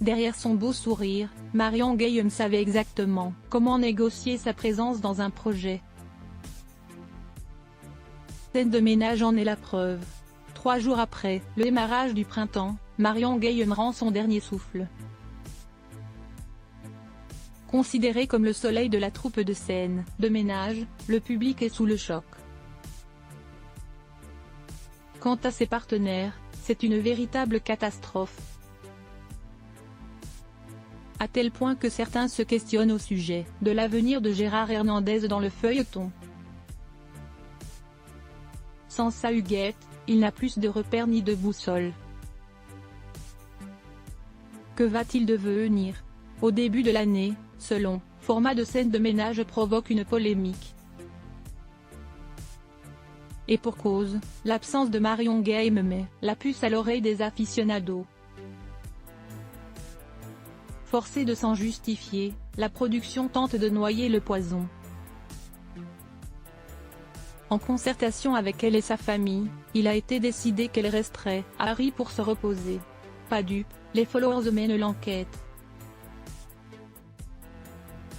Derrière son beau sourire, Marion Guilhem savait exactement comment négocier sa présence dans un projet. Scène de ménage en est la preuve. 3 jours après le démarrage du printemps, Marion Guilhem rend son dernier souffle. Considéré comme le soleil de la troupe de scène de ménage, le public est sous le choc. Quant à ses partenaires, c'est une véritable catastrophe. À tel point que certains se questionnent au sujet de l'avenir de Gérard Hernandez dans le feuilleton. Sans sa Huguette, il n'a plus de repères ni de boussole. Que va-t-il devenir? Au début de l'année, ce long format de scène de ménage provoque une polémique. Et pour cause, l'absence de Marion Guilhem met la puce à l'oreille des aficionados. Forcée de s'en justifier, la production tente de noyer le poison. En concertation avec elle et sa famille, il a été décidé qu'elle resterait à Paris pour se reposer. Pas dupe, les followers mènent l'enquête.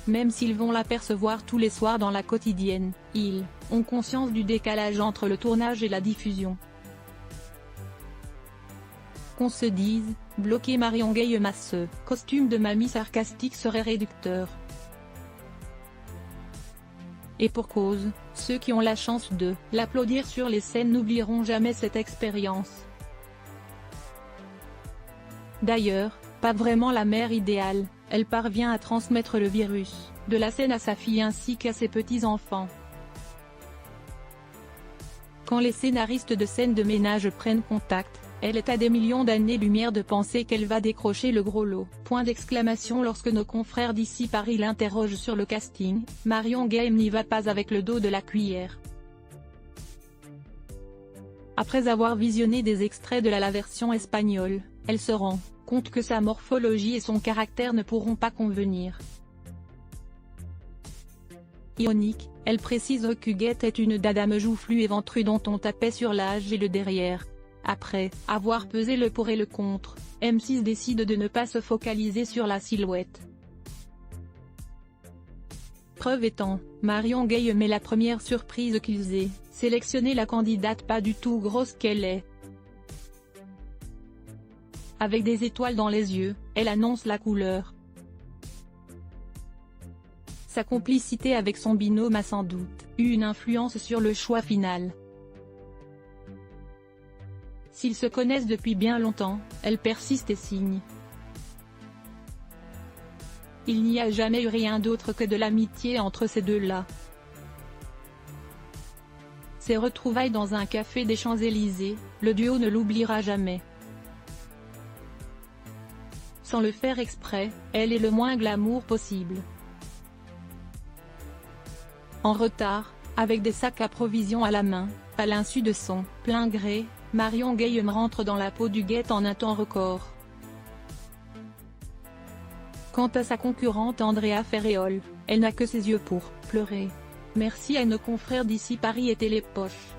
Même s'ils vont l'apercevoir tous les soirs dans la quotidienne, ils ont conscience du décalage entre le tournage et la diffusion. Qu'on se dise, bloquer Marion Guilhem à ce costume de mamie sarcastique serait réducteur. Et pour cause, ceux qui ont la chance de l'applaudir sur les scènes n'oublieront jamais cette expérience. D'ailleurs, pas vraiment la mère idéale, elle parvient à transmettre le virus de la scène à sa fille ainsi qu'à ses petits-enfants. Quand les scénaristes de scènes de ménage prennent contact, elle est à des millions d'années-lumière de penser qu'elle va décrocher le gros lot. Point d'exclamation lorsque nos confrères d'ici Paris l'interrogent sur le casting, Marion Guilhem n'y va pas avec le dos de la cuillère. Après avoir visionné des extraits de la version espagnole, elle se rend compte que sa morphologie et son caractère ne pourront pas convenir. Ironique, elle précise qu'Huguette est une dame joufflue et ventrue dont on tapait sur l'âge et le derrière. Après avoir pesé le pour et le contre, M6 décide de ne pas se focaliser sur la silhouette. Preuve étant, Marion Guilhem est la première surprise qu'ils aient sélectionné la candidate pas du tout grosse qu'elle est. Avec des étoiles dans les yeux, elle annonce la couleur. Sa complicité avec son binôme a sans doute eu une influence sur le choix final. S'ils se connaissent depuis bien longtemps, elle persiste et signe. Il n'y a jamais eu rien d'autre que de l'amitié entre ces deux-là. Ces retrouvailles dans un café des Champs-Élysées, le duo ne l'oubliera jamais. Sans le faire exprès, elle est le moins glamour possible. En retard, avec des sacs à provisions à la main, à l'insu de son plein gré, Marion Guilhem rentre dans la peau d'Huguette en un temps record. Quant à sa concurrente Andrea Ferréol, elle n'a que ses yeux pour pleurer. Merci à nos confrères d'ici Paris et Télépoche.